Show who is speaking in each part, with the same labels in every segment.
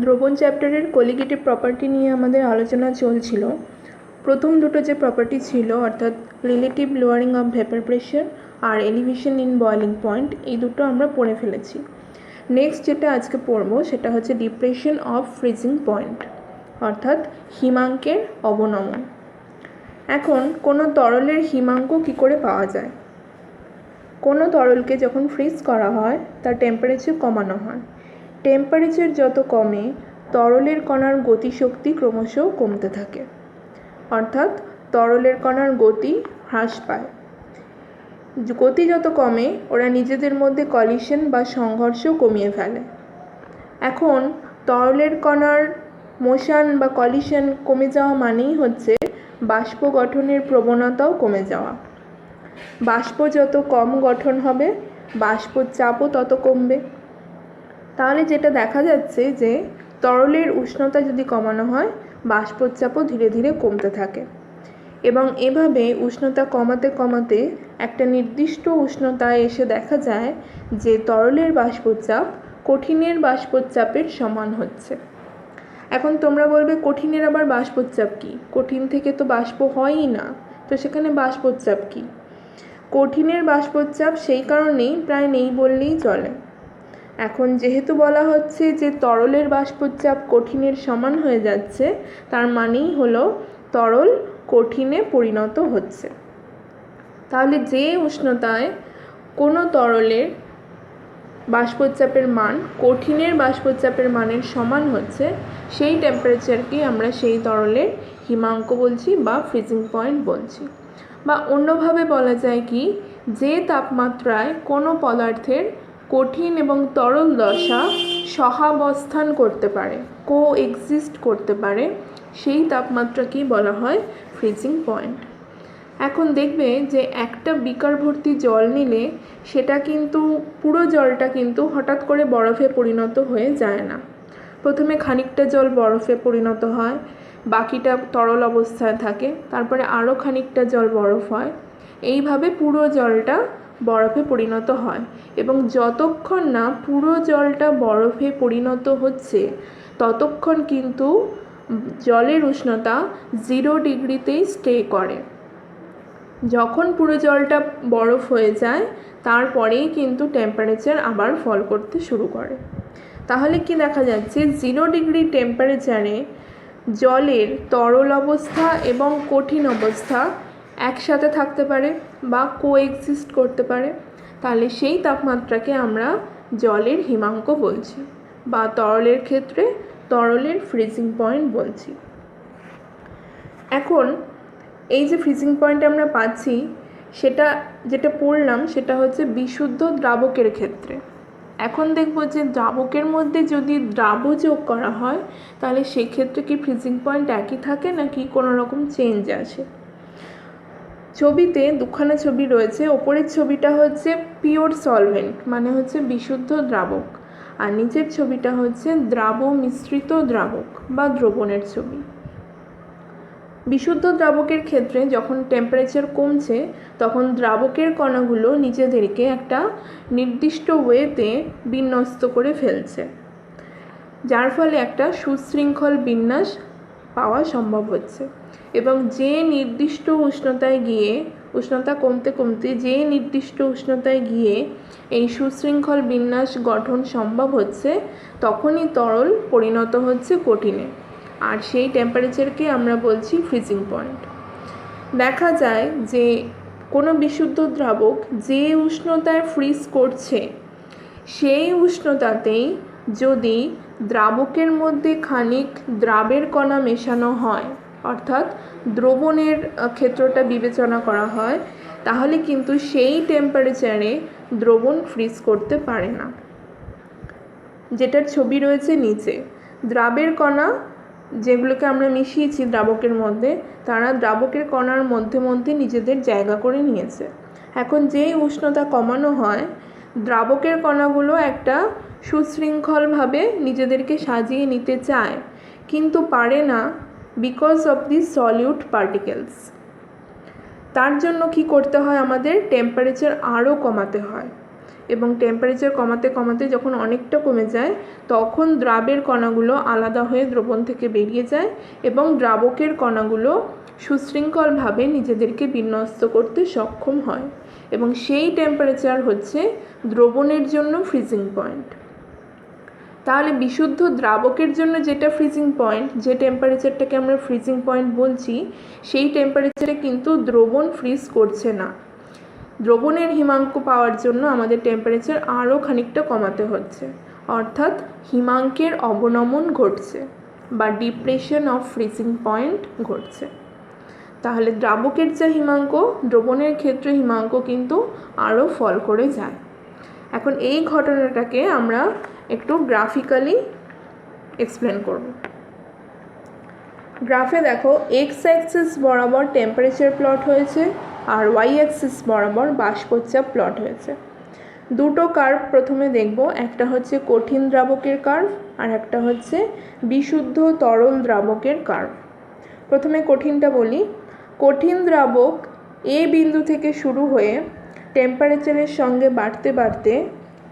Speaker 1: দ্রবণ চ্যাপ্টারের কোলিগেটিভ প্রপার্টি নিয়ে আমাদের আলোচনা চলছিল। প্রথম দুটো যে প্রপার্টি ছিল অর্থাৎ relative lowering of vapour pressure আর এলিভেশন ইন বয়লিং পয়েন্ট, এই দুটো আমরা পড়ে ফেলেছি। নেক্সট যেটা আজকে পড়ব সেটা হচ্ছে ডিপ্রেশন অফ ফ্রিজিং পয়েন্ট অর্থাৎ হিমাঙ্কের অবনমন। এখন কোনো তরলের হিমাঙ্ক কী করে পাওয়া যায়? কোনো তরলকে যখন ফ্রিজ করা হয় তার টেম্পারেচার কমানো হয়। টেম্পারেচার যত কমে তরলের কণার গতিশক্তি ক্রমশ কমতে থাকে, অর্থাৎ তরলের কণার গতি হ্রাস পায়। গতি যত কমে ওরা নিজেদের মধ্যে কলিশন বা সংঘর্ষ কমিয়ে ফেলে। এখন তরলের কণার মোশন বা কলিশন কমে যাওয়া মানেই হচ্ছে বাষ্প গঠনের প্রবণতাও কমে যাওয়া। বাষ্প যত কম গঠন হবে বাষ্পর চাপও তত কমবে। তাহলে যেটা দেখা যাচ্ছে যে তরলের উষ্ণতা যদি কমানো হয় বাষ্পর চাপও ধীরে ধীরে কমতে থাকে, এবং এভাবে উষ্ণতা কমাতে কমাতে একটা নির্দিষ্ট উষ্ণতায় এসে দেখা যায় যে তরলের বাষ্পচাপ কঠিনের বাষ্পচাপের সমান হচ্ছে। এখন তোমরা বলবে কঠিনের আবার বাষ্পচাপ কী? কঠিন থেকে তো বাষ্প হয়ই না, তো সেখানে বাষ্পচাপ কী? কঠিনের বাষ্পচাপ সেই কারণেই প্রায় নেই বললেই চলে। এখন যেহেতু বলা হচ্ছে যে তরলের বাষ্পচাপ কঠিনের সমান হয়ে যাচ্ছে, তার মানেই হলো তরল কঠিনে পরিণত হচ্ছে। তাহলে যে উষ্ণতায় কোনো তরলের বাষ্পচাপের মান কঠিনের বাষ্পচাপের মানের সমান হচ্ছে, সেই টেম্পারেচারকেই আমরা সেই তরলের হিমাঙ্ক বলছি বা ফ্রিজিং পয়েন্ট বলছি। বা অন্যভাবে বলা যায় কি, যে তাপমাত্রায় কোনো পদার্থের কঠিন এবং তরল দশা সহাবস্থান করতে পারে, কো এক্সিস্ট করতে পারে, সেই তাপমাত্রাকেই বলা হয় ফ্রিজিং পয়েন্ট। এখন দেখবে যে একটা বিকার ভর্তি জল নিলে সেটা কিন্তু পুরো জলটা কিন্তু হঠাৎ করে বরফে পরিণত হয়ে যায় না। প্রথমে খানিকটা জল বরফে পরিণত হয়, বাকিটা তরল অবস্থায় থাকে, তারপরে আরও খানিকটা জল বরফ হয়, এইভাবে পুরো জলটা বরফে পরিণত হয়। এবং যতক্ষণ না পুরো জলটা বরফে পরিণত হচ্ছে ততক্ষণ কিন্তু জলের উষ্ণতা 0 ডিগ্রিতেই স্টে করে। যখন পুরো জলটা বরফ হয়ে যায় তারপরেই কিন্তু টেম্পারেচার আবার ফল করতে শুরু করে। তাহলে কি দেখা যাচ্ছে, 0 ডিগ্রি টেম্পারেচারে জলের তরল অবস্থা এবং কঠিন অবস্থা একসাথে থাকতে পারে বা কোএক্সিস্ট করতে পারে। তাহলে সেই তাপমাত্রাকে আমরা জলের হিমাঙ্ক বলছি বা তরলের ক্ষেত্রে তরলের ফ্রিজিং পয়েন্ট বলছি। এখন এই যে ফ্রিজিং পয়েন্ট আমরা পাচ্ছি, সেটা যেটা পড়লাম সেটা হচ্ছে বিশুদ্ধ দ্রাবকের ক্ষেত্রে। এখন দেখব যে দ্রাবকের মধ্যে যদি দ্রাব যোগ করা হয় তাহলে সেক্ষেত্রে কি ফ্রিজিং পয়েন্ট একই থাকে নাকি কোনো রকম চেঞ্জ আসে। ছবিতে দুখানা ছবি রয়েছে। ওপরের ছবিটা হচ্ছে পিওর সলভেন্ট, মানে হচ্ছে বিশুদ্ধ দ্রাবক, আর নিচের ছবিটা হচ্ছে দ্রাব মিশ্রিত দ্রাবক বা দ্রবণের ছবি। বিশুদ্ধ দ্রাবকের ক্ষেত্রে যখন টেম্পারেচার কমছে তখন দ্রাবকের কণাগুলো নিজেদেরকে একটা নির্দিষ্ট ওয়েতে বিন্যস্ত করে ফেলছে, যার ফলে একটা সুশৃঙ্খল বিন্যাস পাওয়া সম্ভব হচ্ছে। এবং যে নির্দিষ্ট উষ্ণতায় গিয়ে, উষ্ণতা কমতে কমতে যে নির্দিষ্ট উষ্ণতায় গিয়ে এই সুশৃঙ্খল বিন্যাস গঠন সম্ভব হচ্ছে, তখনই তরল পরিণত হচ্ছে কঠিনে, আর সেই টেম্পারেচারকে আমরা বলছি ফ্রিজিং পয়েন্ট। দেখা যায় যে কোনো বিশুদ্ধ দ্রাবক যে উষ্ণতায় ফ্রিজ করছে সেই উষ্ণতাতেই যদি দ্রাবকের মধ্যে খানিক দ্রাবের কণা মেশানো হয়, অর্থাৎ দ্রবণের ক্ষেত্রটা বিবেচনা করা হয়, তাহলে কিন্তু সেই টেম্পারেচারে দ্রবণ ফ্রিজ করতে পারে না। যেটার ছবি রয়েছে নিচে, দ্রাবের কণা যেগুলোকে আমরা মিশিয়েছি দ্রাবকের মধ্যে, তারা দ্রাবকের কণার মধ্যে মধ্যে নিজেদের জায়গা করে নিয়েছে। এখন যেই উষ্ণতা কমানো হয় দ্রাবকের কণাগুলো একটা সুশৃঙ্খলভাবে নিজেদেরকে সাজিয়ে নিতে চায়, কিন্তু পারে না because of the solute particles. তার জন্য কি করতে হয়, আমাদের টেম্পারেচার আরও কমাতে হয়। এবং টেম্পারেচার কমাতে কমাতে যখন অনেকটা কমে যায় তখন দ্রাবের কণাগুলো আলাদা হয়ে দ্রবণ থেকে বেরিয়ে যায় এবং দ্রাবকের কণাগুলো সুশৃঙ্খলভাবে নিজেদেরকে বিন্যস্ত করতে সক্ষম হয় এবং সেই টেম্পারেচার হচ্ছে দ্রবণের জন্য ফ্রিজিং পয়েন্ট। তাহলে বিশুদ্ধ দ্রাবকের জন্য যেটা ফ্রিজিং পয়েন্ট, যে টেম্পারেচারটাকে আমরা ফ্রিজিং পয়েন্ট বলছি, সেই টেম্পারেচারে কিন্তু দ্রবণ ফ্রিজ করছে না। দ্রবণের হিমাঙ্ক পাওয়ার জন্য আমাদের টেম্পারেচার আরও খানিকটা কমাতে হচ্ছে, অর্থাৎ হিমাঙ্কের অবনমন ঘটছে বা ডিপ্রেশন অফ ফ্রিজিং পয়েন্ট ঘটছে। তাহলে দ্রাবকের যা হিমাঙ্ক, দ্রবণের ক্ষেত্রে হিমাঙ্ক কিন্তু আরও ফল করে যায়। এখন এই ঘটনাটাকে আমরা একটু গ্রাফিক্যালি এক্সপ্লেন করব। গ্রাফে দেখো এক্স অ্যাক্সিস বরাবর টেম্পারেচার প্লট হয়েছে আর ওয়াই অ্যাক্সিস বরাবর বাষ্পোচ্চাপ প্লট হয়েছে। দুটো কার্ভ প্রথমে দেখব, একটা হচ্ছে কঠিন দ্রাবকের কার্ভ আর একটা হচ্ছে বিশুদ্ধ তরল দ্রাবকের কার্ভ। প্রথমে কঠিনটা বলি। কঠিন দ্রাবক এ বিন্দু থেকে শুরু হয়ে টেম্পারেচারের সঙ্গে বাড়তে বাড়তে,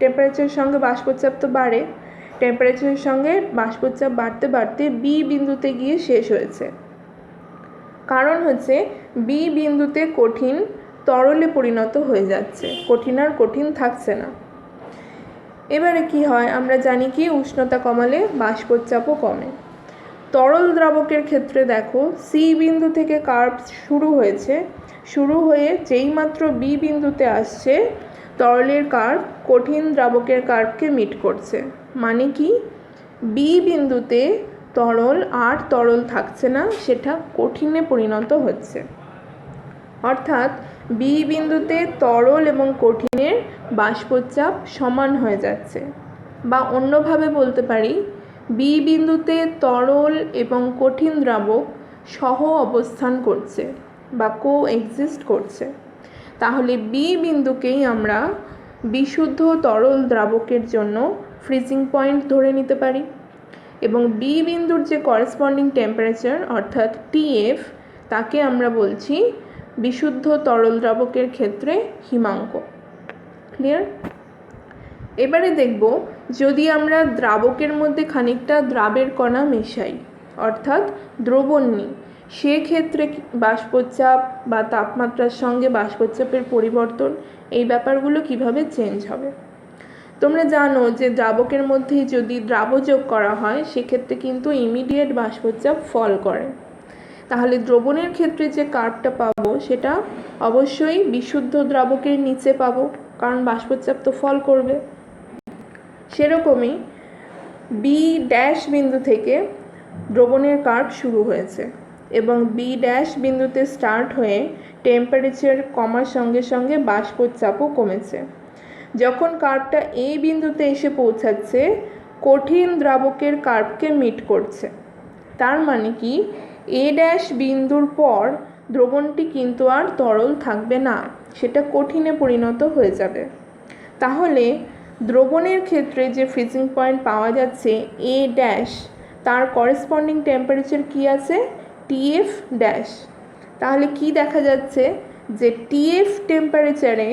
Speaker 1: টেম্পারেচারের সঙ্গে বাষ্পোচ্চাপ তো বাড়ে, টেম্পারেচারের সঙ্গে বাষ্পোচ্চাপ বাড়তে বাড়তে বি বিন্দুতে গিয়ে শেষ হয়েছে। কারণ হচ্ছে বি বিন্দুতে কঠিন তরলে পরিণত হয়ে যাচ্ছে, কঠিন আর কঠিন থাকছে না। এবারে কি হয়, আমরা জানি কি উষ্ণতা কমালে বাষ্পোচ্চাপও কমে। তরল দ্রাবকের ক্ষেত্রে দেখো সি বিন্দু থেকে কার্ভ শুরু হয়েছে, শুরু হয়ে যেইমাত্র বি বিন্দুতে আসছে তরলের কার্ভ কঠিন দ্রাবকের কার্ভকে মিট করছে। মানে কি, বি বিন্দুতে তরল আর তরল থাকছে না, সেটা কঠিনে পরিণত হচ্ছে। অর্থাৎ বি বিন্দুতে তরল এবং কঠিনের বাষ্পোচ্চাপ সমান হয়ে যাচ্ছে, বা অন্যভাবে বলতে পারি বি বিন্দুতে তরল এবং কঠিন দ্রাবক সহ অবস্থান করছে বা কোএক্সিস্ট করছে। তাহলে বি বিন্দুকেই আমরা বিশুদ্ধ তরল দ্রাবকের জন্য ফ্রিজিং পয়েন্ট ধরে নিতে পারি এবং বি বিন্দুর যে করেসপন্ডিং টেম্পারেচার অর্থাৎ টিএফ, তাকে আমরা বলছি বিশুদ্ধ তরল দ্রাবকের ক্ষেত্রে হিমাঙ্ক। ক্লিয়ার? এবারে দেখব, যদি আমরা দ্রাবকের মধ্যে খানিকটা দ্রাবের কণা মেশাই অর্থাৎ দ্রবণ নিই, সেক্ষেত্রে বাষ্পোচ্চাপ বা তাপমাত্রার সঙ্গে বাষ্পোচ্চাপের পরিবর্তন, এই ব্যাপারগুলো কিভাবে চেঞ্জ হবে। তোমরা জানো যে দ্রাবকের মধ্যে যদি দ্রাবযোগ করা হয় সেক্ষেত্রে কিন্তু ইমিডিয়েট বাষ্পোচ্চাপ ফল করে। তাহলে দ্রবণের ক্ষেত্রে যে কার্ভটা পাবো সেটা অবশ্যই বিশুদ্ধ দ্রাবকের নিচে পাবো, কারণ বাষ্পোচ্চাপ তো ফল করবে। সেরকমই বি ড্যাশ বিন্দু থেকে দ্রবণের কার্ভ শুরু হয়েছে এবং বি ড্যাশ বিন্দুতে স্টার্ট হয়ে টেম্পারেচার কমার সঙ্গে সঙ্গে বাষ্পোচ্চাপও কমেছে। যখন কার্ভটা এই বিন্দুতে এসে পৌঁছাচ্ছে কঠিন দ্রাবকের কার্ভকে মিট করছে। তার মানে কি, এ ড্যাশ বিন্দুর পর দ্রবণটি কিন্তু আর তরল থাকবে না, সেটা কঠিনে পরিণত হয়ে যাবে। তাহলে দ্রবণের ক্ষেত্রে যে ফ্রিজিং পয়েন্ট পাওয়া যাচ্ছে এ ড্যাশ, তার করেসপন্ডিং টেম্পারেচার কি আছে, টিএফ ড্যাশ। তাহলে কি দেখা যাচ্ছে যে টিএফ টেম্পারেচারে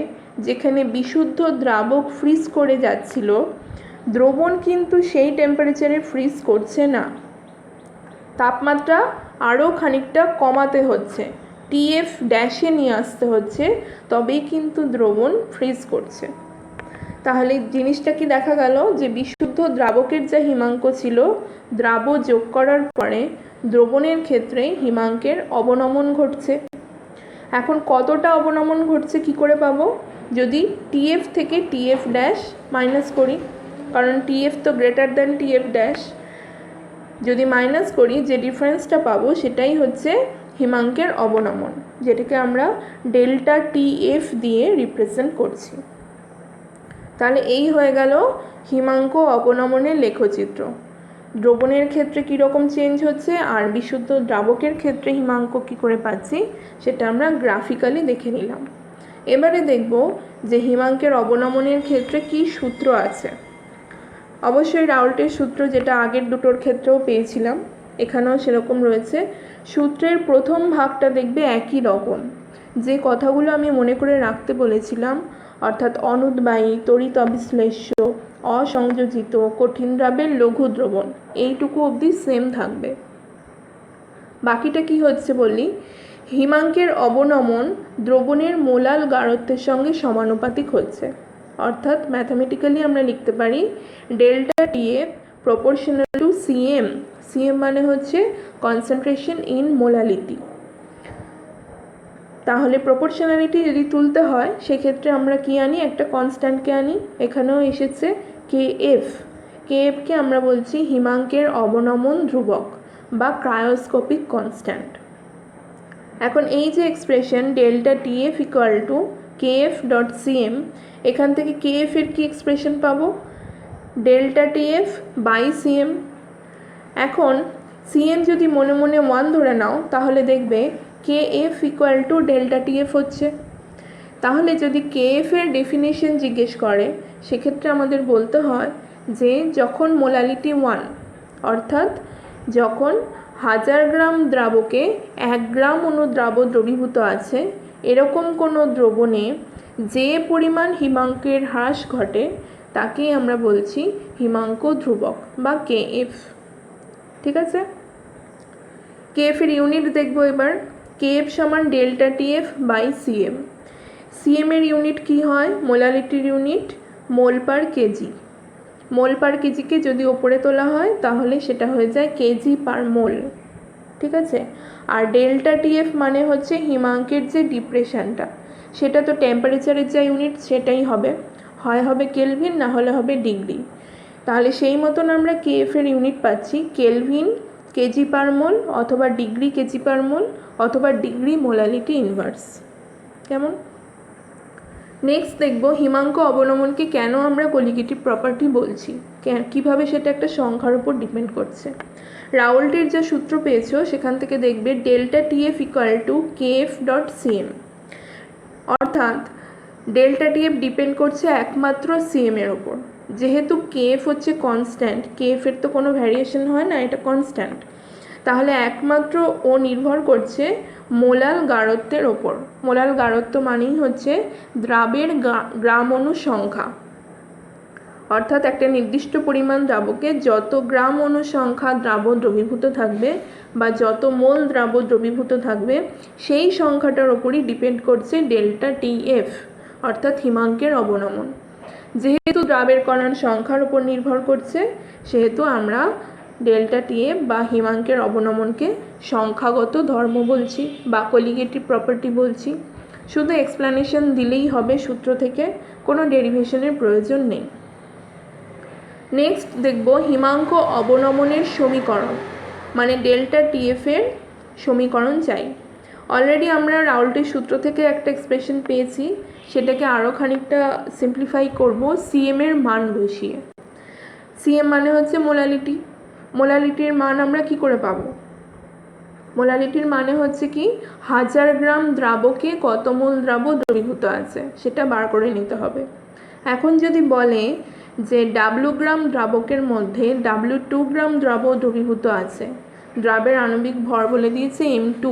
Speaker 1: যেখানে বিশুদ্ধ দ্রাবক ফ্রিজ করে যাচ্ছিল, দ্রবণ কিন্তু সেই টেম্পারেচারে ফ্রিজ করছে না, তাপমাত্রা আরও খানিকটা কমাতে হচ্ছে, টিএফ ড্যাশে নিয়ে আসতে হচ্ছে, তবেই কিন্তু দ্রবণ ফ্রিজ করছে। তাহলে জিনিসটা কি দেখা গেল যে বিশুদ্ধ দ্রাবকের যা হিমাঙ্ক ছিল, দ্রাব যোগ করার পরে দ্রবণের ক্ষেত্রে হিমাঙ্কের অবনমন ঘটছে। এখন কতটা অবনমন ঘটছে কি করে পাবো, যদি টিএফ থেকে টিএফ ড্যাশ মাইনাস করি, কারণ টিএফ তো গ্রেটার দ্যান টিএফ ড্যাশ। যদি মাইনাস করি যে ডিফারেন্সটা পাবো সেটাই হচ্ছে হিমাঙ্কের অবনমন, যেটাকে আমরা ডেল্টা টিএফ দিয়ে রিপ্রেজেন্ট করছি। তাহলে এই হয়ে গেল হিমাঙ্ক অবনমনের লেখচিত্র। দ্রবণের ক্ষেত্রে কীরকম চেঞ্জ হচ্ছে আর বিশুদ্ধ দ্রাবকের ক্ষেত্রে হিমাঙ্ক কী করে পাচ্ছি সেটা আমরা গ্রাফিক্যালি দেখে নিলাম। এবারে দেখব যে হিমাঙ্কের অবনমনের ক্ষেত্রে কি সূত্র আছে। অবশ্যই রাউল্টের সূত্র, যেটা আগের দুটোর ক্ষেত্রেও পেয়েছিলাম, এখানেও সেরকম রয়েছে। সূত্রের প্রথম ভাগটা দেখবে একই রকম। যে কথাগুলো আমি মনে করে রাখতে বলেছিলাম, অর্থাৎ অনুদ্বায়ী, তড়িৎ অবিশ্লেষ্য, অসংযোজিত, কঠিন দ্রবের লঘু দ্রবণ, এইটুকু অবধি সেম থাকবে। বাকিটা কি হচ্ছে বলি, হিমাঙ্কের অবনমন দ্রবণের মোলাল গাঢ়ত্বের সঙ্গে সমানুপাতিক হচ্ছে। অর্থাৎ ম্যাথামেটিক্যালি আমরা লিখতে পারি delta TF proportional to CM. CM মানে হচ্ছে কনসেন্ট্রেশন ইন মোলালিটি। তাহলে প্রপোর্শনালিটি যদি তুলতে হয় সেক্ষেত্রে আমরা কি আনি, একটা কনস্ট্যান্টকে আনি। এখানেও এসেছে কেএফ। কেএফকে আমরা বলছি হিমাঙ্কের অবনমন ধ্রুবক বা ক্রায়োস্কোপিক কনস্ট্যান্ট। এখন এই যে expression delta TF equal to KF dot CM, এখান থেকে কেএফ এর কি এক্সপ্রেশন পাবো, ডেল্টা টিএফ বাই সিএম। এখন সিএম যদি মনে মনে 1 ধরে নাও তাহলে দেখবে KF equal to delta TF হচ্ছে। তাহলে যদি কেএফ এর ডেফিনেশন জিজ্ঞেস করে সেক্ষেত্রে আমাদের বলতে হয় যে যখন মোলালিটি 1, অর্থাৎ যখন 1000 গ্রাম দ্রাবকে 1 গ্রাম অনুদ্রাব দ্রবীভূত আছে, এরকম কোনো দ্রবণে যে পরিমাণ হিমাঙ্কের হ্রাস ঘটে তাকেই আমরা বলছি হিমাঙ্ক ধ্রুবক বা কেএফ। ঠিক আছে, কেএফ এর ইউনিট দেখব এবার। কেএফ সমান delta TF by CM. CM এর ইউনিট কি হয়, মোলালিটির ইউনিট মোল পার কেজি। মোল পার কেজিকে যদি ওপরে তোলা হয় তাহলে সেটা হয়ে যায় কেজি পার মোল। ঠিক আছে, আর ডেল্টা টিএফ মানে হচ্ছে হিমাঙ্কের যে ডিপ্রেশনটা, সেটা তো টেম্পারেচারের যা ইউনিট সেটাই হবে, হয় হবে কেলভিন না হলে হবে ডিগ্রি। তাহলে সেই মতন আমরা কেএফ এর ইউনিট পাচ্ছি কেলভিন কেজি পার মোল, অথবা ডিগ্রি কেজি পার মোল, অথবা ডিগ্রি মোলালিটি ইনভার্স। কেমন? নেক্সট দেখব হিমাঙ্ক অবনমনকে কেন আমরা কলিগেটিভ প্রপার্টি বলছি, কিভাবে সেটা একটা সংখ্যার উপর ডিপেন্ড করছে। রাউল্টের যা সূত্র পেয়েছো সেখান থেকে দেখবে delta TF equal to KF dot CM. অর্থাৎ ডেল্টা টিএফ ডিপেন্ড করছে একমাত্র সিএম এর ওপর। যেহেতু কেএফ হচ্ছে কনস্ট্যান্ট, কেএফ এর তো কোনো ভ্যারিয়েশন হয় না, এটা কনস্ট্যান্ট, তাহলে একমাত্র ও নির্ভর করছে মোলাল গাঢ়ত্বের ওপর। মোলাল গাঢ়ত্ব মানেই হচ্ছে দ্রাবের গ্রাম অণু সংখ্যা। অর্থাৎ একটা নির্দিষ্ট পরিমাণ দ্রাবকে যত গ্রাম অণু সংখ্যা দ্রাব দ্রবীভূত থাকবে বা যত মোল দ্রাব দ্রবীভূত থাকবে সেই সংখ্যাটার ওপরই ডিপেন্ড করছে ডেল্টা টিএফ, অর্থাৎ হিমাঙ্কের অবনমন। যেহেতু দ্রাবের কণার সংখ্যার উপর নির্ভর করছে সেহেতু আমরা ডেল্টা টিএফ বা হিমাঙ্কের অবনমনকে সংখ্যাগত ধর্ম বলছি বা কলিগেটিভ প্রপার্টি বলছি। শুধু এক্সপ্লানেশন দিলেই হবে সূত্র থেকে, কোনো ডেরিভেশনের প্রয়োজন নেই। নেক্সট দেখব হিমাঙ্ক অবনমনের সমীকরণ, মানে ডেল্টা টিএফ এর সমীকরণ চাই। অলরেডি আমরা রাউল্টের সূত্র থেকে একটা এক্সপ্রেশন পেয়েছি, সেটাকে আরও খানিকটা সিম্পলিফাই করব সিএম এর মান বসিয়ে। সিএম মানে হচ্ছে মোলালিটি। মোলালিটির মান আমরা কি করে পাবো, মোলালিটির মানে হচ্ছে কি 1000 গ্রাম দ্রাবকে কত মোল দ্রাব দ্রবীভূত আছে সেটা বার করে নিতে হবে। এখন যদি বলে যে W গ্রাম দ্রাবকের মধ্যে W2 গ্রাম দ্রাব দ্রবীভূত আছে, দ্রাবের আণবিক ভর বলে দিয়েছে M2,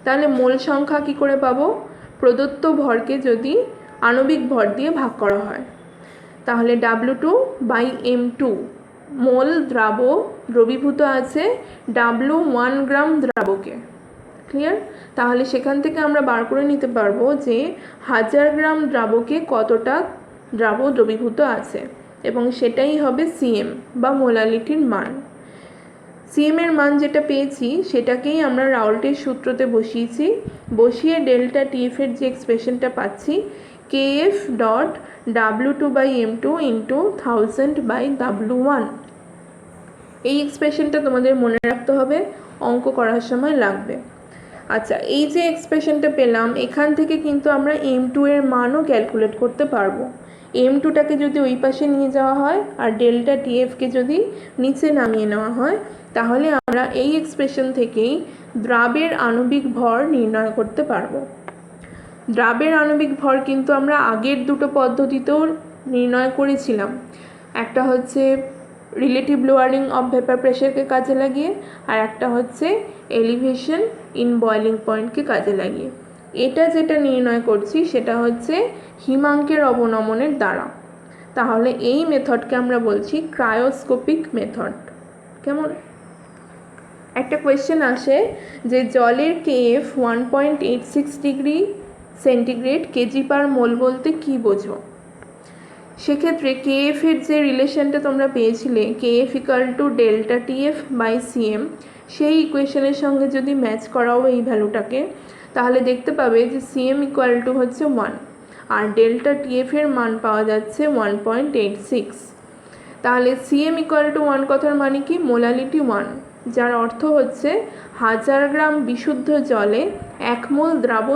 Speaker 1: তাহলে মোল সংখ্যা কি করে পাবো, প্রদত্ত ভরকে যদি আণবিক ভর দিয়ে ভাগ করা হয় তাহলে W2 বাই M2 মোল দ্রাব দ্রবীভূত আছে W1 গ্রাম দ্রাবকে। ক্লিয়ার? তাহলে সেখান থেকে আমরা বার করে নিতে পারবো যে 1000 গ্রাম দ্রাবকে কতটা দ্রাব দ্রবীভূত আছে, এবং সেটাই হবে সিএম বা মোলালিটির মান। সিএম এর মান যেটা পেয়েছি সেটাকেই আমরা রাউল্টের সূত্রতে বসিয়েছি। বসিয়ে ডেল্টা টিএফ এর যে এক্সপ্রেশনটা পাচ্ছি KF dot W2 by M2 into 1000 by W1। এই এক্সপ্রেশনটা তোমাদের মনে রাখতে হবে, অঙ্ক করার সময় লাগবে। আচ্ছা, এই যে এক্সপ্রেশনটা পেলাম এখান থেকে কিন্তু আমরা M2 এর মানও ক্যালকুলেট করতে পারবো। M2টাকে যদি ওই পাশে নিয়ে যাওয়া হয় আর ডেল্টা টিএফকে যদি নিচে নামিয়ে নেওয়া হয় তাহলে আমরা এই এক্সপ্রেশন থেকেই দ্রাবের আণবিক ভর নির্ণয় করতে পারবো। দ্রাবের আণবিক ভর কিন্তু আমরা আগের দুটো পদ্ধতিতেও নির্ণয় করেছিলাম। একটা হচ্ছে রিলেটিভ লোয়ারিং অফ ভেপার প্রেশারকে কাজে লাগিয়ে, আর একটা হচ্ছে এলিভেশন ইন বয়েলিং পয়েন্টকে কাজে লাগিয়ে। এটা যেটা নির্ণয় করছি সেটা হচ্ছে হিমাঙ্কের অবনমনের দ্বারা। তাহলে এই মেথডকে আমরা বলছি ক্রায়োস্কোপিক মেথড। কেমন? একটা কোয়েশ্চেন আসে যে জলের কেএফ 1.86 ডিগ্রি সেন্টিগ্রেড কেজি পার মোল বলতে কী বোঝো? সেক্ষেত্রে কেএফ এর যে রিলেশনটা তোমরা পেয়েছিলে KF equal to delta TF by CM, সেই ইকুয়েশনের সঙ্গে যদি ম্যাচ করাও এই ভ্যালুটাকে, তাহলে দেখতে পাবে যে সিএম ইকুয়াল টু হচ্ছে 1 আর ডেল্টা টিএফ এর মান পাওয়া যাচ্ছে 1.86। তাহলে সিএম ইকুয়াল টু 1 কথার মানে কি? মোলালিটি 1, যার অর্থ হচ্ছে 1000 গ্রাম বিশুদ্ধ জলে 1 মোল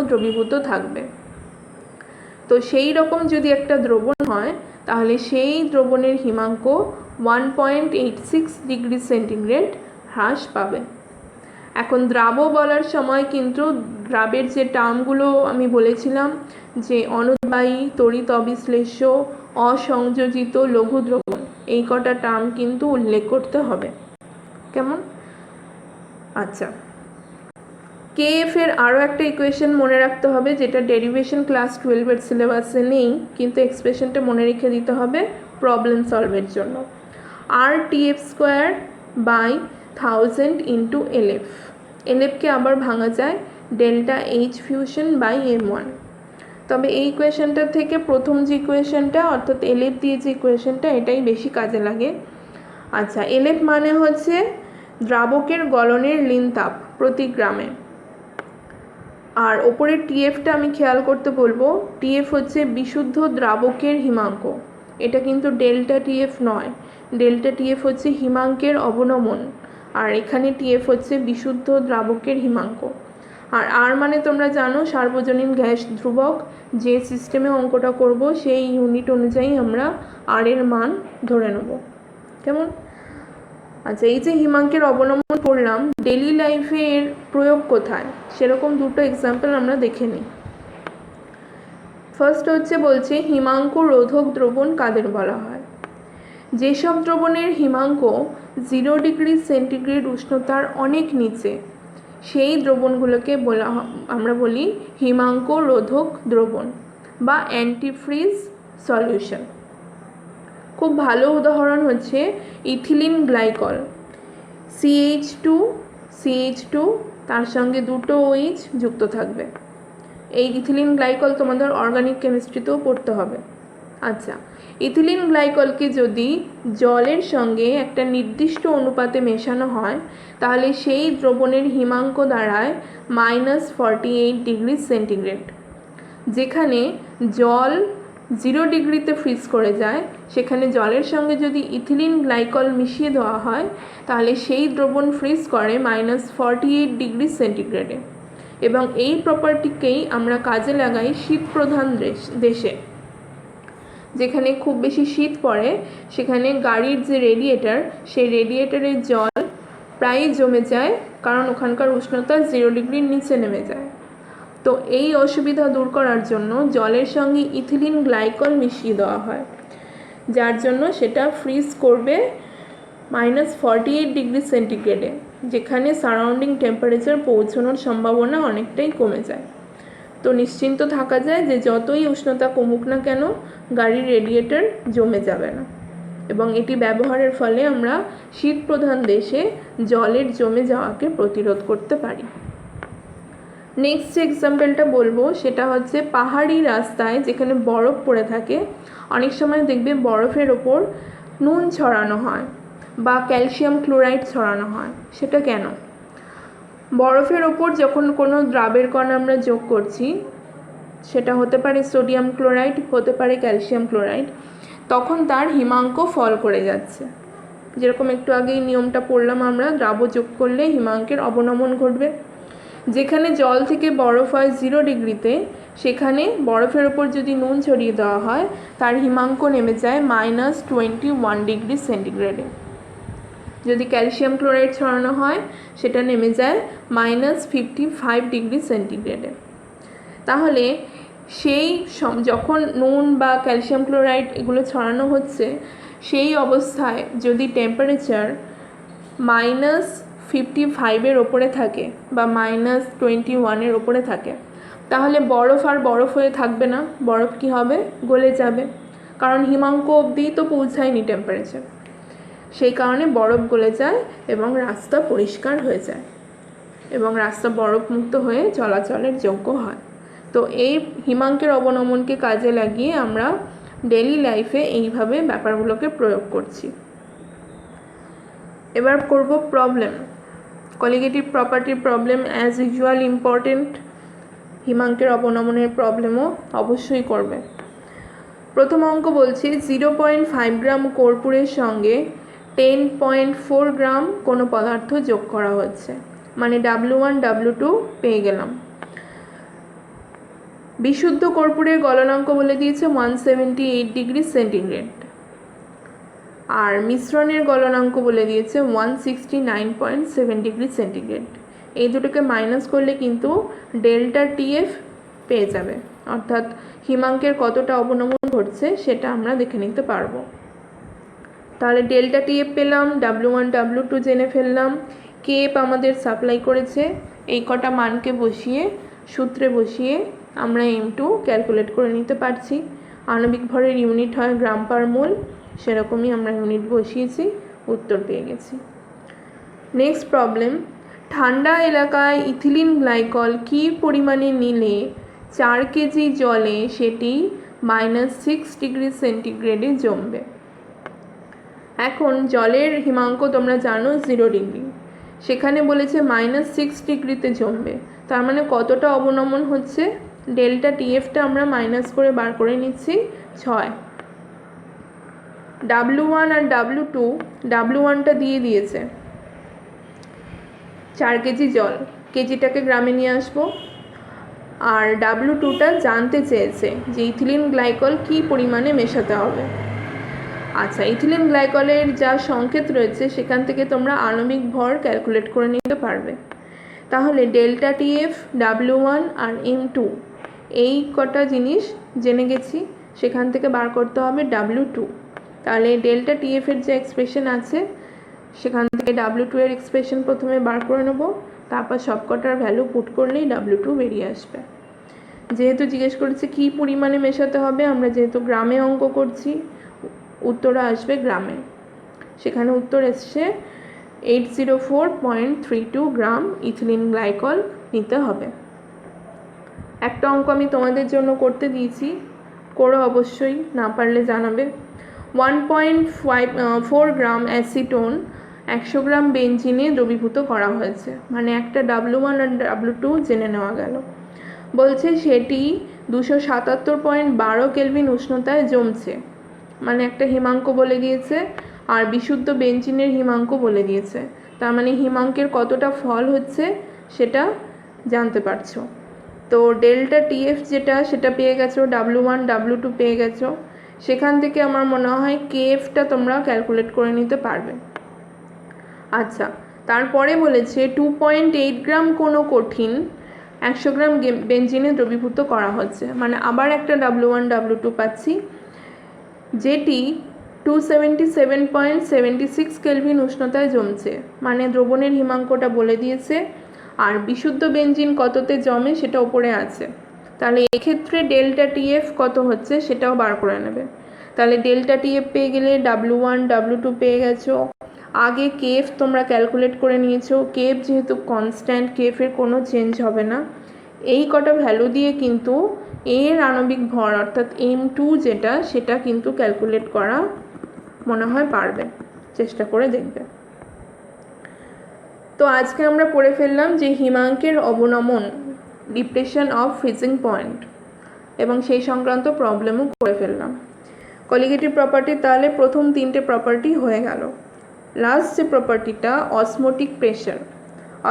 Speaker 1: দ্রবীভূত থাকবে। তো সেই রকম যদি একটা দ্রবণ হয় তাহলে সেই দ্রবণের হিমাঙ্ক 1.86 ডিগ্রি সেন্টিগ্রেড হ্রাস পাবে। এখন দ্রাব বলার সময় কিন্তু দ্রাবের যে টার্মগুলো আমি বলেছিলাম যে অনুদ্বায়ী, তড়িৎ অবিশ্লেষ্য, অসংযোজিত, লঘু দ্রবণ, এই কটা টার্ম কিন্তু উল্লেখ করতে হবে। কেমন? আচ্ছা, কেএফ এর আরও একটা ইকুয়েশন মনে রাখতে হবে যেটা ডেরিভেশন ক্লাস 12-এর সিলেবাসে নেই, কিন্তু এক্সপ্রেশনটা মনে রেখে দিতে হবে প্রবলেম সলভের জন্য। আর TF square by 1000 into LF. এলএফকে আবার ভাঙা যায় delta H fusion by M1। তবে এই ইকুয়েশনটার থেকে প্রথম যে ইকুয়েশনটা অর্থাৎ এলএফ দিয়ে যে ইকুয়েশনটা, এটাই বেশি কাজে লাগে। আচ্ছা, এলএফ মানে হচ্ছে দ্রাবকের গলনের লীন তাপ প্রতি গ্রামে। আর ওপরের টিএফটা আমি খেয়াল করতে বলবো, টিএফ হচ্ছে বিশুদ্ধ দ্রাবকের হিমাঙ্ক। এটা কিন্তু ডেল্টা টিএফ নয়, ডেল্টা টিএফ হচ্ছে হিমাঙ্কের অবনমন, আর এখানে টিএফ হচ্ছে বিশুদ্ধ দ্রাবকের হিমাঙ্ক। আর আর মানে তোমরা জানো সার্বজনীন গ্যাস ধ্রুবক। যে সিস্টেমে অঙ্কটা করব সেই ইউনিট অনুযায়ী আমরা আর এর মান ধরে নেব। কেমন? আচ্ছা, এই যে হিমাঙ্কের অবনমন করলাম, ডেইলি লাইফে এর প্রয়োগ কোথায় সেরকম দুটো এক্সাম্পল আমরা দেখে নিই। ফার্স্ট হচ্ছে বলছে হিমাঙ্ক রোধক দ্রবণ কাদের বলা হয়? যেসব দ্রবণের হিমাঙ্ক 0 ডিগ্রি সেন্টিগ্রেড উষ্ণতার অনেক নিচে, সেই দ্রবণগুলোকে আমরা বলি হিমাঙ্ক রোধক দ্রবণ বা অ্যান্টিফ্রিজ সলিউশন। খুব ভালো উদাহরণ হচ্ছে ইথিলিন গ্লাইকল, CH2 তার সঙ্গে দুটো OH যুক্ত থাকবে। এই ইথিলিন গ্লাইকল তোমাদের অর্গানিক কেমিস্ট্রিতেও পড়তে হবে। আচ্ছা, ইথিলিন গ্লাইকলকে যদি জলের সঙ্গে একটা নির্দিষ্ট অনুপাতে মেশানো হয় তাহলে সেই দ্রবণের হিমাঙ্ক দাঁড়ায় -48 ডিগ্রি সেন্টিগ্রেড। যেখানে জল 0 ডিগ্রিতে ফ্রিজ করে যায়, সেখানে জলের সঙ্গে যদি ইথিলিন গ্লাইকল মিশিয়ে দেওয়া হয় তাহলে সেই দ্রবণ ফ্রিজ করে -48 ডিগ্রি সেন্টিগ্রেডে। এবং এই প্রপার্টিকেই আমরা কাজে লাগাই শীতপ্রধান দেশে। যেখানে খুব বেশি শীত পড়ে সেখানে গাড়ির যে রেডিয়েটার, সেই রেডিয়েটারের জল প্রায় জমে যায়, কারণ ওখানকার উষ্ণতা 0 ডিগ্রির নিচে নেমে যায়। তো এই অসুবিধা দূর করার জন্য জলের সঙ্গে ইথিলিন গ্লাইকল মিশিয়ে দেওয়া হয়, যার জন্য সেটা ফ্রিজ করবে -48 ডিগ্রি সেন্টিগ্রেডে, যেখানে সারাউন্ডিং টেম্পারেচার পৌঁছানোর সম্ভাবনা অনেকটাই কমে যায়। তো নিশ্চিন্ত থাকা যায় যে যতই উষ্ণতা কমুক না কেন গাড়ির রেডিয়েটর জমে যাবে না। এবং এটি ব্যবহারের ফলে আমরা শীতপ্রধান দেশে জলের জমে যাওয়াকে প্রতিরোধ করতে পারি। নেক্সট যে এক্সাম্পলটা বলবো সেটা হচ্ছে পাহাড়ি রাস্তায় যেখানে বরফ পড়ে থাকে, অনেক সময় দেখবে বরফের ওপর নুন ছড়ানো হয় বা ক্যালসিয়াম ক্লোরাইড ছড়ানো হয়। সেটা কেন? বরফের ওপর যখন কোনো দ্রাবের কণা আমরা যোগ করছি, সেটা হতে পারে সোডিয়াম ক্লোরাইড, হতে পারে ক্যালসিয়াম ক্লোরাইড, তখন তার হিমাঙ্ক ফল করে যাচ্ছে। যেরকম একটু আগেই নিয়মটা পড়লাম আমরা, দ্রাব যোগ করলে হিমাঙ্কের অবনমন ঘটবে। যেখানে জল থেকে বরফ হয় 0 ডিগ্রিতে, সেখানে বরফের ওপর যদি নুন ছড়িয়ে দেওয়া হয় তার হিমাঙ্ক নেমে যায় -21 ডিগ্রি সেন্টিগ্রেডে। যদি ক্যালসিয়াম ক্লোরাইড ছড়ানো হয় সেটা নেমে যায় -55 ডিগ্রি সেন্টিগ্রেডে। তাহলে সেই যখন নুন বা ক্যালসিয়াম ক্লোরাইড এগুলো ছড়ানো হচ্ছে, সেই অবস্থায় যদি টেম্পারেচার -55-এর ওপরে থাকে বা -21-এর ওপরে থাকে, তাহলে বরফ আর বরফ হয়ে থাকবে না, বরফ কি হবে, গলে যাবে, কারণ হিমাঙ্ক অবধিই তো পৌঁছায়নি টেম্পারেচার। সেই কারণে বরফ গলে যায় এবং রাস্তা পরিষ্কার হয়ে যায় এবং রাস্তা বরফমুক্ত হয়ে চলাচলের যোগ্য হয়। তো এই হিমাঙ্কের অবনমনকে কাজে লাগিয়ে আমরা ডেইলি লাইফে এইভাবে ব্যাপারগুলোকে প্রয়োগ করছি। এবার করব প্রবলেম। কলিগেটিভ প্রপার্টির প্রবলেম অ্যাজ ইউজুয়াল ইম্পর্টেন্ট, হিমাঙ্কের অবনমনের প্রবলেমও অবশ্যই করবে। প্রথম অঙ্ক বলছে 0.5 গ্রাম কর্পূরের সঙ্গে 10.4 গ্রাম কোনো পদার্থ যোগ করা হচ্ছে, মানে W1 W2 পেয়ে গেলাম। বিশুদ্ধ কর্পূরের গলনাঙ্ক বলে দিয়েছে 178 ডিগ্রি সেন্টিগ্রেড, আর মিশ্রণের গলনাঙ্ক বলে দিয়েছে 169.7 ডিগ্রি সেন্টিগ্রেড। এই দুটোকে মাইনাস করলে কিন্তু ডেল্টা TF পেয়ে যাবে, অর্থাৎ হিমাঙ্কের কতটা অবনমন ঘটছে সেটা আমরা দেখে নিতে পারবো। তাহলে ডেল্টা TF পেলাম, W1 W2 জেনে ফেললাম, কেএফ আমাদের সাপ্লাই করেছে, এই কটা মানকে বসিয়ে সূত্রে বসিয়ে আমরা M2 ক্যালকুলেট করে নিতে পারছি। আণবিক ভরের ইউনিট হয় গ্রাম পার মোল, সেরকমই আমরা ইউনিট বসিয়েছি, উত্তর পেয়ে গেছি। নেক্সট প্রবলেম, ঠান্ডা এলাকায় ইথিলিন গ্লাইকল কী পরিমাণে নিলে 4 কেজি জলে সেটি -6 ডিগ্রি সেন্টিগ্রেডে জমবে। এখন জলের হিমাঙ্ক তোমরা জানো 0 ডিগ্রি, সেখানে বলেছে -6 ডিগ্রিতে জমবে, তার মানে কতটা অবনমন হচ্ছে, ডেল্টা TFটা আমরা মাইনাস করে বার করে নিচ্ছি 6। W1 আর W2, W1টা দিয়ে দিয়েছে 4 কেজি জল, কেজিটাকে গ্রামে নিয়ে আসবো, আর W2টা জানতে চেয়েছে যে ইথিলিন গ্লাইকল কী পরিমাণে মেশাতে হবে। আচ্ছা, ইথিলিন গ্লাইকলের যা সংকেত রয়েছে সেখান থেকে তোমরা আণবিক ভর ক্যালকুলেট করে নিতে পারবে। তাহলে ডেল্টা TF, W1 আর M2 এই কটা জিনিস জেনে গেছি, সেখান থেকে বার করতে হবে W2। তাহলে ডেল্টা TF এর যে এক্সপ্রেশন আছে সেখান থেকে W2 এর এক্সপ্রেশন প্রথমে বার করে নেব, তারপর সবকটার ভ্যালু পুট করলেই W2 বেরিয়ে আসবে। যেহেতু জিজ্ঞেস করেছে কী পরিমাণে মেশাতে হবে, আমরা যেহেতু গ্রামে অঙ্ক করছি, উত্তরে আসবে গ্রামে। সেখানে উত্তর এসছে 804.32 গ্রাম ইথিলিন গ্লাইকল নিতে হবে। একটা অঙ্ক আমি তোমাদের জন্য করতে দিয়েছি, করো অবশ্যই, না পারলে জানাবে। 1.4 গ্রাম অ্যাসিটোন 100 গ্রাম বেঞ্জিনে দ্রবীভূত করা হয়েছে, মানে একটা W1 আর W2 জেনে নেওয়া গেল। বলছে সেটি 277.12 কেলভিন উষ্ণতায় জমছে, মানে একটা হিমাঙ্ক বলে দিয়েছে, আর বিশুদ্ধ বেঞ্জিনের হিমাঙ্ক বলে দিয়েছে, তার মানে হিমাঙ্কের কতটা ফল হচ্ছে সেটা জানতে পারছো। তো ডেল্টা TF যেটা সেটা পেয়ে গেছো, W1 W2 পেয়ে গেছো, সেখান থেকে আমার মনে হয় KFটা তোমরা ক্যালকুলেট করে নিতে পারবে। আচ্ছা, তারপরে বলেছে 2.8 গ্রাম কোনো কঠিন 100 গ্রাম বেঞ্জিনে দ্রবীভূত করা হচ্ছে, মানে আবার একটা W1 W2 পাচ্ছি, যেটি 277.76 কেলভিন উষ্ণতায় জমছে, মানে দ্রবণের হিমাঙ্কটা বলে দিয়েছে, আর বিশুদ্ধ বেঞ্জিন কততে জমে সেটা উপরে আছে। তাহলে এক্ষেত্রে ডেল্টা TF কত হচ্ছে সেটাও বার করে নেবে। তাহলে ডেল্টা TF পেয়ে গেলে W1 W2 পেয়ে গেছো, আগে KF তোমরা ক্যালকুলেট করে নিয়েছো, KF যেহেতু কনস্ট্যান্ট, KF এর কোনো চেঞ্জ হবে না। এই কটা ভ্যালু দিয়ে কিন্তু এর আণবিক ভর অর্থাৎ M2 যেটা সেটা কিন্তু ক্যালকুলেট করা মনে হয় পারবে, চেষ্টা করে দেখবে। তো আজকে আমরা পড়ে ফেললাম যে হিমাঙ্কের অবনমন, ডিপ্রেশন অফ ফ্রিজিং পয়েন্ট, এবং সেই সংক্রান্ত প্রবলেমও করে ফেললাম। কলিগেটিভ প্রপার্টি তাহলে প্রথম 3টে প্রপার্টি হয়ে গেল। লাস্ট যে প্রপার্টিটা অসমোটিক প্রেশার,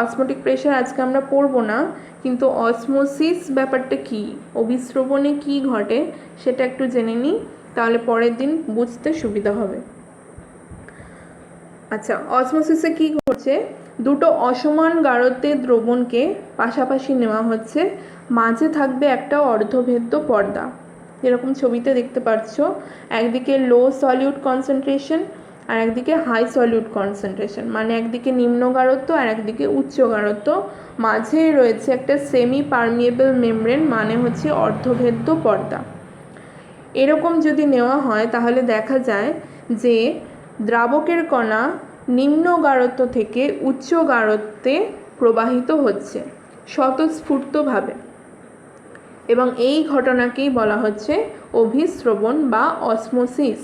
Speaker 1: অসমোটিক প্রেশার আজকে আমরা পড়বো না, কিন্তু অসমোসিস ব্যাপারটা কি, অভিস্রবণে কি ঘটে সেটা একটু জেনে নিই, তাহলে পরের দিন বুঝতে সুবিধা হবে। আচ্ছা, অসমোসিসে কি ঘটছে, দুটো অসমান গাঢ়ত্বের দ্রবণকে পাশাপাশি নেওয়া হচ্ছে, মাঝে থাকবে একটা অর্ধভেদ্য পর্দা, যেরকম ছবিতে দেখতে পাচ্ছ, একদিকে লো সলিউট কনসেন্ট্রেশন আর একদিকে হাই সলিউট কনসেন্ট্রেশন, মানে একদিকে নিম্ন গাঢ়ত্ব আর একদিকে উচ্চ গাঢ়ত্ব, মাঝেই রয়েছে একটা সেমি পারমিয়েবল মেমব্রেন, মানে হচ্ছে অর্ধভেদ্য পর্দা। এরকম যদি নেওয়া হয় তাহলে দেখা যায় যে দ্রাবকের কণা নিম্ন গাঢ়ত্ব থেকে উচ্চ গাঢ়ত্বে প্রবাহিত হচ্ছে স্বতঃস্ফূর্তভাবে, এবং এই ঘটনাকেই বলা হচ্ছে অভিস্রবণ বা অসমোসিস।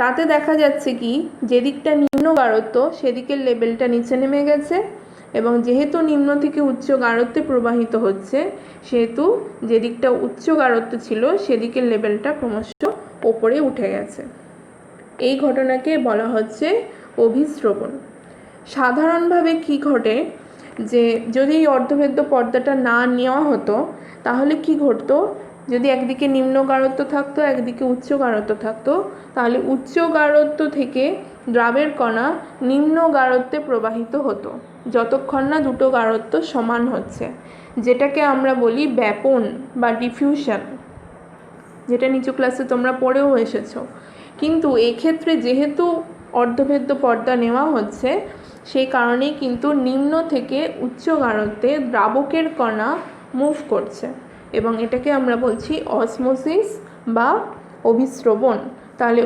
Speaker 1: তাতে দেখা যাচ্ছে কি, যেদিকটা নিম্ন গাঢ়ত্ব সেদিকের লেভেলটা নিচে নেমে গেছে, এবং যেহেতু নিম্ন থেকে উচ্চ গাঢ়ত্বে প্রবাহিত হচ্ছে সেহেতু যেদিকটা উচ্চ গাঢ়ত্ব ছিল সেদিকের লেভেলটা ক্রমশ ওপরে উঠে গেছে। এই ঘটনাকে বলা হচ্ছে অভিস্রবণ। সাধারণভাবে কি ঘটে, যে যদি এই অর্ধভেদ্য পর্দাটা না নেওয়া হতো তাহলে কি ঘটতো, যদি একদিকে নিম্ন গাঢ়ত্ব থাকতো একদিকে উচ্চ গাঢ়ত্ব থাকতো, তাহলে উচ্চ গাঢ়ত্ব থেকে দ্রাবের কণা নিম্ন গাঢ়ত্বে প্রবাহিত হতো যতক্ষণ না দুটো গাঢ়ত্ব সমান হচ্ছে, যেটাকে আমরা বলি ব্যাপন বা ডিফিউশন, যেটা নিচু ক্লাসে তোমরা পড়েও এসেছো। কিন্তু এক্ষেত্রে যেহেতু অর্ধভেদ্য পর্দা নেওয়া হচ্ছে সেই কারণেই কিন্তু নিম্ন থেকে উচ্চ গাঢ়ত্বে দ্রাবকের কণা মুভ করছে, এবং এটাকে আমরা বলছি অসমোসিস বা অভিস্রবণ। তাহলে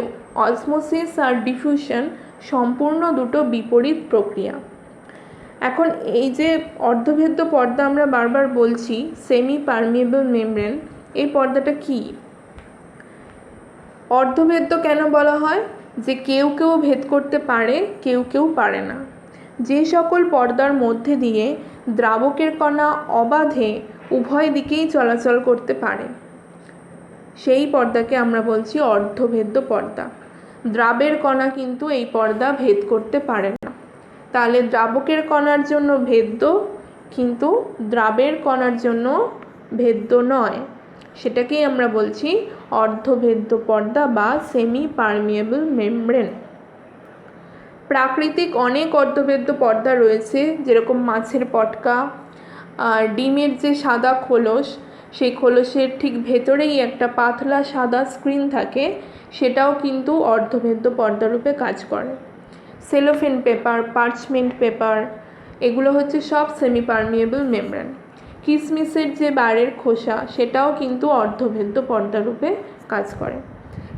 Speaker 1: অসমোসিস আর ডিফিউশন সম্পূর্ণ দুটো বিপরীত প্রক্রিয়া। এখন এই যে অর্ধভেদ্য পর্দা আমরা বারবার বলছি সেমি পারমিয়েবল মেমব্রেন, এই পর্দাটা কি? অর্ধভেদ্য কেন বলা হয়? যে কেউ কেউ ভেদ করতে পারে, কেউ কেউ পারে না। যে সকল পর্দার মধ্যে দিয়ে দ্রাবকের কণা অবাধে উভয় দিকেই চলাচল করতে পারে সেই পর্দাকে আমরা বলছি অর্ধভেদ্য পর্দা। দ্রাবের কণা কিন্তু এই পর্দা ভেদ করতে পারে না। তাহলে দ্রাবকের কণার জন্য ভেদ্য, কিন্তু দ্রাবের কণার জন্য ভেদ্য নয়, সেটাকেই আমরা বলছি অর্ধভেদ্য পর্দা বা সেমি পারমিয়েবল মেমব্রেন। প্রাকৃতিক অনেক অর্ধভেদ্য পর্দা রয়েছে, যেরকম মাছের পটকা আর ডিমের যে সাদা খোলস, সেই খোলসের ঠিক ভেতরেই একটা পাতলা সাদা স্ক্রিন থাকে, সেটাও কিন্তু অর্ধভেদ্য পর্দারূপে কাজ করে। সেলোফেন পেপার, পার্চমেন্ট পেপার, এগুলো হচ্ছে সব সেমি পারমিয়েবল মেমব্রেন। কিশমিশের যে বাইরের খোসা সেটাও কিন্তু অর্ধভেদ্য পর্দারূপে কাজ করে।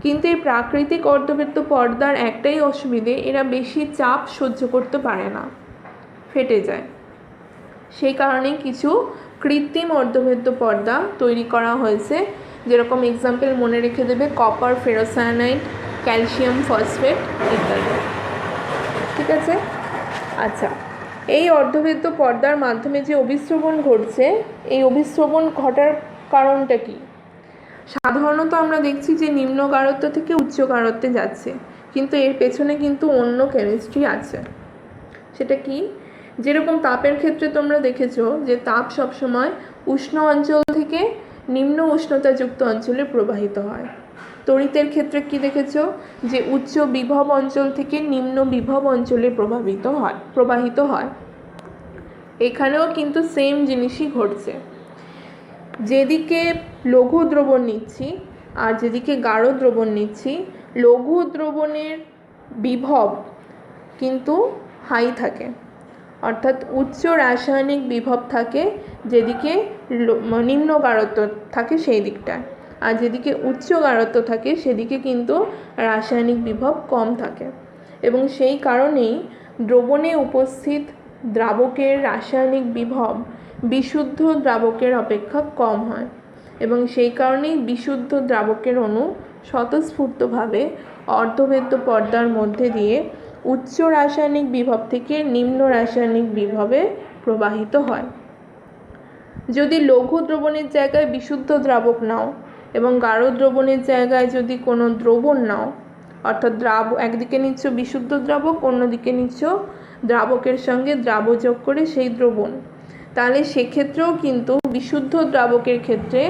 Speaker 1: কিন্তু এই প্রাকৃতিক অর্ধভেদ্য পর্দার একটাই অসুবিধে, এরা বেশি চাপ সহ্য করতে পারে না, ফেটে যায়। সেই কারণে কিছু কৃত্রিম অর্ধভেদ্য পর্দা তৈরি করা হয়েছে, যেরকম এক্সাম্পল মনে রেখে দেবে কপার ফেরোসায়ানাইড, ক্যালসিয়াম ফসফেট ইত্যাদি। ঠিক আছে? আচ্ছা, এই অর্ধভেদ্য পর্দার মাধ্যমে যে অভিস্রবণ ঘটছে, এই অভিস্রবণ ঘটার কারণটা কি? সাধারণত আমরা দেখছি যে নিম্ন গাঢ়ত্ব থেকে উচ্চ গাঢ়ত্বে যাচ্ছে, কিন্তু এর পেছনে কিন্তু অন্য কেমিস্ট্রি আছে। সেটা কি? যেরকম তাপের ক্ষেত্রে তোমরা দেখেছো যে তাপ সবসময় উষ্ণ অঞ্চল থেকে নিম্ন উষ্ণতাযুক্ত অঞ্চলে প্রবাহিত হয়। তড়িতের ক্ষেত্রে কি দেখেছো? যে উচ্চ বিভব অঞ্চল থেকে নিম্ন বিভব অঞ্চলে প্রবাহিত হয়। এখানেও কিন্তু সেম জিনিসই ঘটছে। যেদিকে লঘু দ্রবণ নিচ্ছি আর যেদিকে গাঢ় দ্রবণ নিচ্ছি, লঘু দ্রবণের বিভব কিন্তু হাই থাকে, অর্থাৎ উচ্চ রাসায়নিক বিভব থাকে যেদিকে নিম্ন গাঢ়ত্ব থাকে সেই দিকটায়, আর যেদিকে উচ্চ গাঢ়ত্ব থাকে সেদিকে কিন্তু রাসায়নিক বিভব কম থাকে। এবং সেই কারণেই দ্রবণে উপস্থিত দ্রাবকের রাসায়নিক বিভব বিশুদ্ধ দ্রাবকের অপেক্ষা কম হয়, এবং সেই কারণেই বিশুদ্ধ দ্রাবকের অণু স্বতঃস্ফূর্তভাবে অর্ধভেদ্য পর্দার মধ্যে দিয়ে উচ্চ রাসায়নিক বিভব থেকে নিম্ন রাসায়নিক বিভবে প্রবাহিত হয়। যদি লঘু দ্রবণের জায়গায় বিশুদ্ধ দ্রাবক নাও এবং গাঢ় দ্রবণের জায়গায় যদি কোনো দ্রবণ নাও, অর্থাৎ একদিকে নিচ্ছ বিশুদ্ধ দ্রাবক, অন্যদিকে নিচ্ছ দ্রাবকের সঙ্গে দ্রাবযোগ করে সেই দ্রবণ, তাহলে সেক্ষেত্রেও কিন্তু বিশুদ্ধ দ্রাবকের ক্ষেত্রে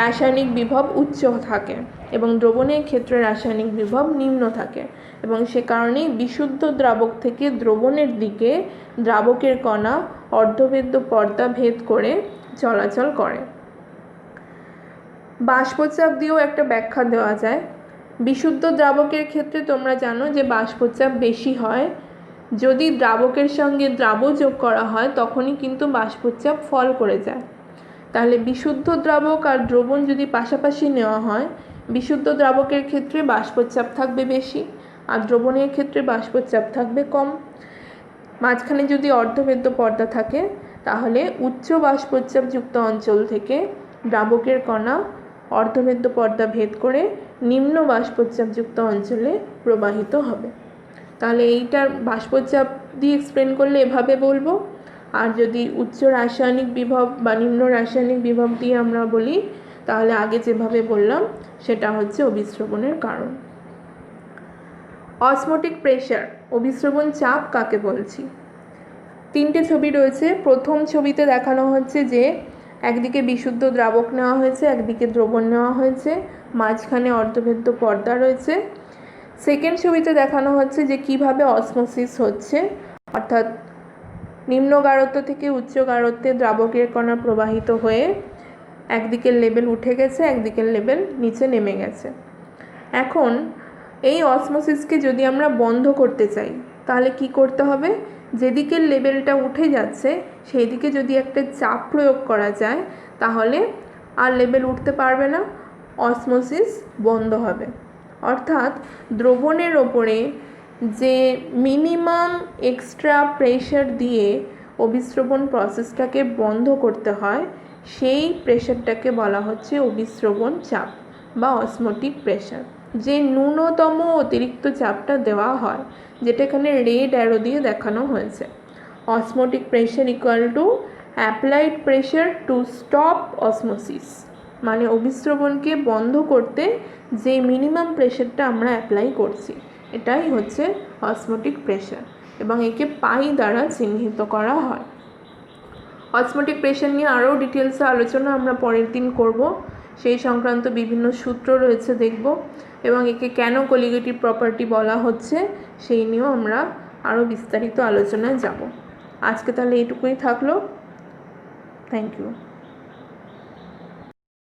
Speaker 1: রাসায়নিক বিভব উচ্চ থাকে এবং দ্রবণের ক্ষেত্রে রাসায়নিক বিভব নিম্ন থাকে, এবং সে কারণেই বিশুদ্ধ দ্রাবক থেকে দ্রবণের দিকে দ্রাবকের কণা অর্ধভেদ্য পর্দা ভেদ করে চলাচল করে। বাষ্পচাপ দিয়েও একটা ব্যাখ্যা দেওয়া যায়, বিশুদ্ধ দ্রাবকের ক্ষেত্রে তোমরা জানো যে বাষ্পচাপ বেশি হয়। যদি দ্রাবকের সঙ্গে দ্রাব্য যোগ করা হয় তখনই কিন্তু বাষ্পচাপ ফল করে যায়। তাহলে বিশুদ্ধ দ্রাবক আর দ্রবণ যদি পাশাপাশি নেওয়া হয়, বিশুদ্ধ দ্রাবকের ক্ষেত্রে বাষ্পচাপ থাকবে বেশি আর দ্রবণের ক্ষেত্রে বাষ্পচাপ থাকবে কম। মাঝখানে যদি অর্ধভেদ্য পর্দা থাকে তাহলে উচ্চ বাষ্পচাপযুক্ত অঞ্চল থেকে দ্রাবকের কণা অর্ধভেদ্য পর্দা ভেদ করে নিম্ন বাষ্পচাপযুক্ত অঞ্চলে প্রবাহিত হবে। তাহলে এইটার বাষ্পচাপ দিয়ে এক্সপ্লেন করলে এভাবে বলবো, আর যদি উচ্চ রাসায়নিক বিভব বা নিম্ন রাসায়নিক বিভব দিয়ে আমরা বলি তাহলে আগে যেভাবে বললাম সেটা হচ্ছে অভিস্রবণের কারণ। অসমোটিক প্রেশার, অভিস্রবণ চাপ কাকে বলছি? তিনটে ছবি রয়েছে। প্রথম ছবিতে দেখানো হচ্ছে যে একদিকে বিশুদ্ধ দ্রাবক নেওয়া হয়েছে, একদিকে দ্রবণ নেওয়া হয়েছে, মাঝখানে অর্ধভেদ্য পর্দা রয়েছে। সেকেন্ড ছবিতে দেখানো হচ্ছে যে কিভাবে অসমোসিস হচ্ছে, অর্থাৎ নিম্ন গাঢ়ত্ব থেকে উচ্চ গাঢ়ত্বে দ্রাবকের কণা প্রবাহিত হয়ে একদিকের লেভেল উঠে গেছে, একদিকের লেভেল নিচে নেমে গেছে। এখন এই অসমোসিসকে যদি আমরা বন্ধ করতে চাই তাহলে কি করতে হবে? যেদিকের লেভেলটা উঠে যাচ্ছে সেই দিকে যদি একটা চাপ প্রয়োগ করা যায় তাহলে আর লেভেল উঠতে পারবে না, অসমোসিস বন্ধ হবে। অর্থাৎ দ্রবণের ওপরে যে মিনিমাম এক্সট্রা প্রেশার দিয়ে অভিস্রবণ প্রসেসটাকে বন্ধ করতে হয় সেই প্রেশারটাকে বলা হচ্ছে অভিস্রবণ চাপ বা অসমোটিক প্রেশার। যে ন্যূনতম অতিরিক্ত চাপটা দেওয়া হয়, যেটা এখানে রেড অ্যারো দিয়ে দেখানো হয়েছে। Osmotic pressure equal to applied pressure to stop osmosis, মানে অভিস্রবণকে বন্ধ করতে যে মিনিমাম প্রেশারটা আমরা অ্যাপ্লাই করছি এটাই হচ্ছে অসমোটিক প্রেশার, এবং একে পাই দ্বারা চিহ্নিত করা হয়। অসমোটিক প্রেশার নিয়ে আরও ডিটেলসে আলোচনা আমরা পরের দিন করব। সেই সংক্রান্ত বিভিন্ন সূত্র রয়েছে দেখব, এবং একে কেন কলিগেটিভ প্রপার্টি বলা হচ্ছে সেই নিয়েও আমরা আরও বিস্তারিত আলোচনায় যাব। আজকে তাহলে এইটুকুই থাকলো। Thank you.